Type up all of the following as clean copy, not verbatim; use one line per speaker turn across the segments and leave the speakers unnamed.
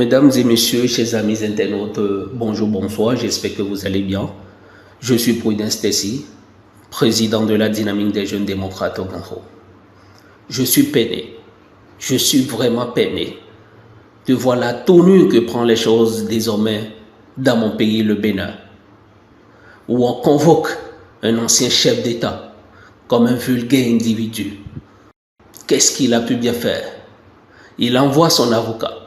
Mesdames et messieurs, chers amis internautes, bonjour, bonsoir, j'espère que vous allez bien. Je suis Prudence Tessi, président de la dynamique des jeunes démocrates au Congo. Je suis peiné, je suis vraiment peiné de voir la tournure que prennent les choses désormais dans mon pays, le Bénin, où on convoque un ancien chef d'État comme un vulgaire individu. Qu'est-ce qu'il a pu bien faire? Il envoie son avocat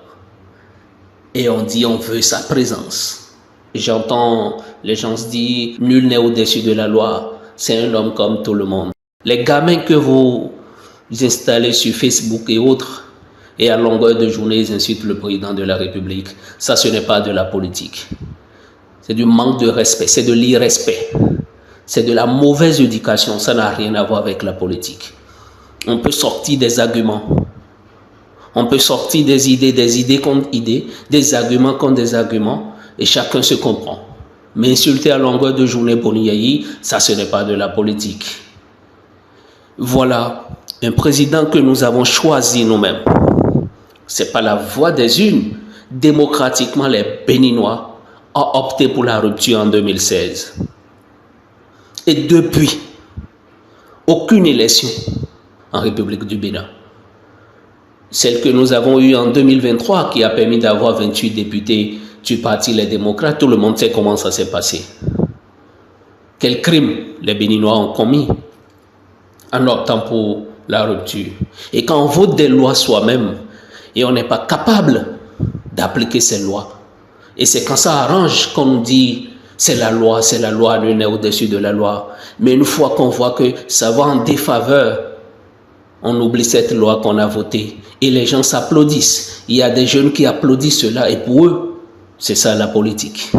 et on dit on veut sa présence. J'entends les gens se dire nul n'est au-dessus de la loi, c'est un homme comme tout le monde. Les gamins que vous installez sur Facebook et autres, et à longueur de journée, ils insultent le président de la République. Ça, ce n'est pas de la politique. C'est du manque de respect, c'est de l'irrespect. C'est de la mauvaise éducation, ça n'a rien à voir avec la politique. On peut sortir des arguments. On peut sortir des idées contre idées, des arguments contre des arguments, et chacun se comprend. Mais insulter à longueur de journée Boni-Yayi, ça ce n'est pas de la politique. Voilà un président que nous avons choisi nous-mêmes. Ce n'est pas la voix des urnes. Démocratiquement, les Béninois ont opté pour la rupture en 2016. Et depuis, aucune élection en République du Bénin. Celle que nous avons eue en 2023 qui a permis d'avoir 28 députés du parti Les Démocrates, tout le monde sait comment ça s'est passé. Quels crimes les Béninois ont commis en optant pour la rupture. Et quand on vote des lois soi-même et on n'est pas capable d'appliquer ces lois, et c'est quand ça arrange qu'on nous dit c'est la loi, nul n'est au-dessus de la loi. Mais une fois qu'on voit que ça va en défaveur, on oublie cette loi qu'on a votée et les gens s'applaudissent. Il y a des jeunes qui applaudissent cela et pour eux, c'est ça la politique.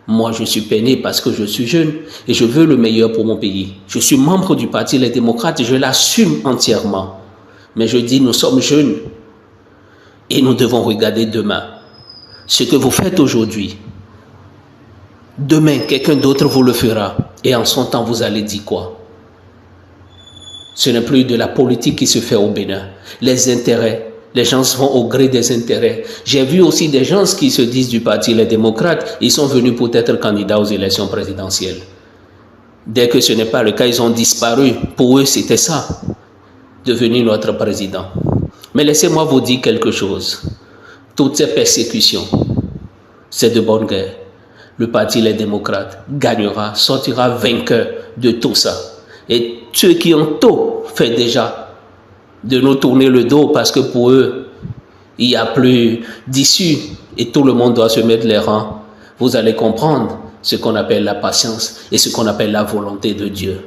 Moi, je suis peiné parce que je suis jeune et je veux le meilleur pour mon pays. Je suis membre du parti Les Démocrates et je l'assume entièrement. Mais je dis, nous sommes jeunes et nous devons regarder demain. Ce que vous faites aujourd'hui, demain, quelqu'un d'autre vous le fera et en son temps, vous allez dire quoi? Ce n'est plus de la politique qui se fait au Bénin. Les intérêts, les gens vont au gré des intérêts. J'ai vu aussi des gens qui se disent du parti Les Démocrates, ils sont venus pour être candidats aux élections présidentielles. Dès que ce n'est pas le cas, ils ont disparu. Pour eux, c'était ça, devenir notre président. Mais laissez-moi vous dire quelque chose. Toutes ces persécutions, c'est de bonne guerre. Le parti Les Démocrates gagnera, sortira vainqueur de tout ça. Et ceux qui ont tôt fait déjà de nous tourner le dos parce que pour eux, il n'y a plus d'issue et tout le monde doit se mettre les rangs, vous allez comprendre ce qu'on appelle la patience et ce qu'on appelle la volonté de Dieu.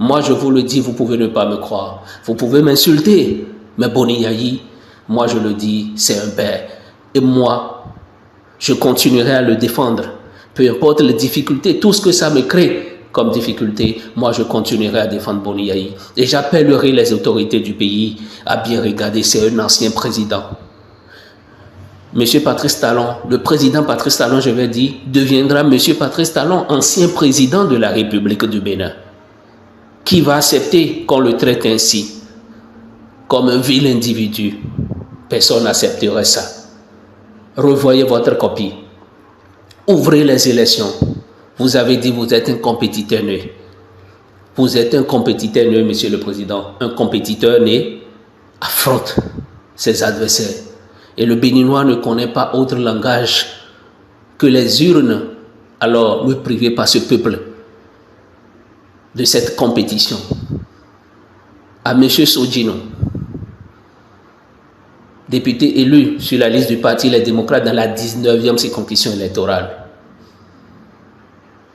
Moi, je vous le dis, vous pouvez ne pas me croire. Vous pouvez m'insulter, mais Boni-Yayi, moi je le dis, c'est un père. Et moi, je continuerai à le défendre. Peu importe les difficultés, tout ce que ça me crée comme difficulté, moi je continuerai à défendre Boni-Yayi. Et j'appellerai les autorités du pays à bien regarder, c'est un ancien président. Monsieur Patrice Talon, le président Patrice Talon, je vais dire, deviendra Monsieur Patrice Talon, ancien président de la République du Bénin. Qui va accepter qu'on le traite ainsi, comme un vil individu? Personne n'accepterait ça. Revoyez votre copie. Ouvrez les élections. Vous avez dit vous êtes un compétiteur né. Vous êtes un compétiteur né, Monsieur le Président. Un compétiteur né affronte ses adversaires. Et le Béninois ne connaît pas autre langage que les urnes. Alors, ne privez pas ce peuple de cette compétition. À Monsieur Sodjino, député élu sur la liste du parti Les Démocrates dans la 19e circonscription électorale.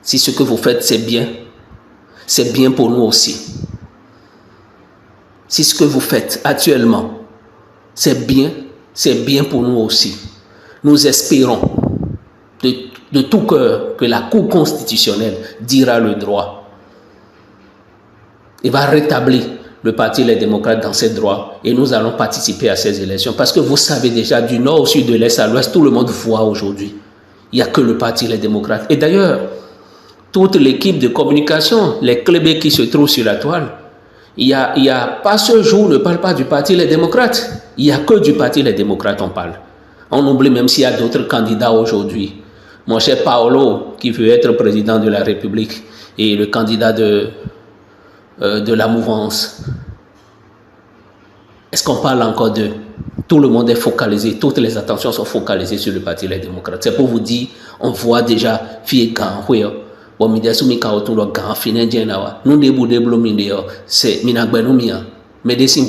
Si ce que vous faites, c'est bien pour nous aussi. Si ce que vous faites actuellement, c'est bien pour nous aussi. Nous espérons de tout cœur que la Cour constitutionnelle dira le droit et va rétablir le parti Les Démocrates dans ses droits et nous allons participer à ces élections. Parce que vous savez déjà, du nord au sud, de l'est à l'ouest, tout le monde voit aujourd'hui. Il n'y a que le parti Les Démocrates. Et d'ailleurs, toute l'équipe de communication, les clébés qui se trouvent sur la toile, il y a pas ce jour, on ne parle pas du parti Les Démocrates. Il n'y a que du parti Les Démocrates, on parle. On oublie même s'il y a d'autres candidats aujourd'hui. Mon cher Paolo, qui veut être président de la République, et le candidat de la mouvance. Est-ce qu'on parle encore d'eux? Tout le monde est focalisé, toutes les attentions sont focalisées sur le Parti des démocrates. C'est pour vous dire, on voit déjà, bon, nous c'est médecine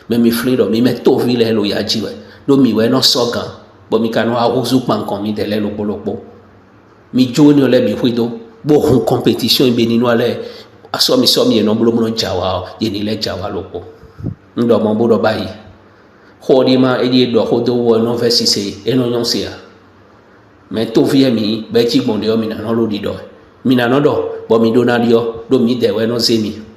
mais mi flido mi met to vile lo ya jiwe do mi we no soga bo mi kanu ahuzu pan kon mi dele lo polopo mi joni ole mi huido bo hun competition benino ale aso mi so mi no blo mo jawa yeni le jawa lopo ndo mo bodo bayi hodima e di do hodo wo no versise e no nyonsia mais to vie mi be ti bonde o mi na no lo di do mi na no do bo mi do na dio do mi de we no zemi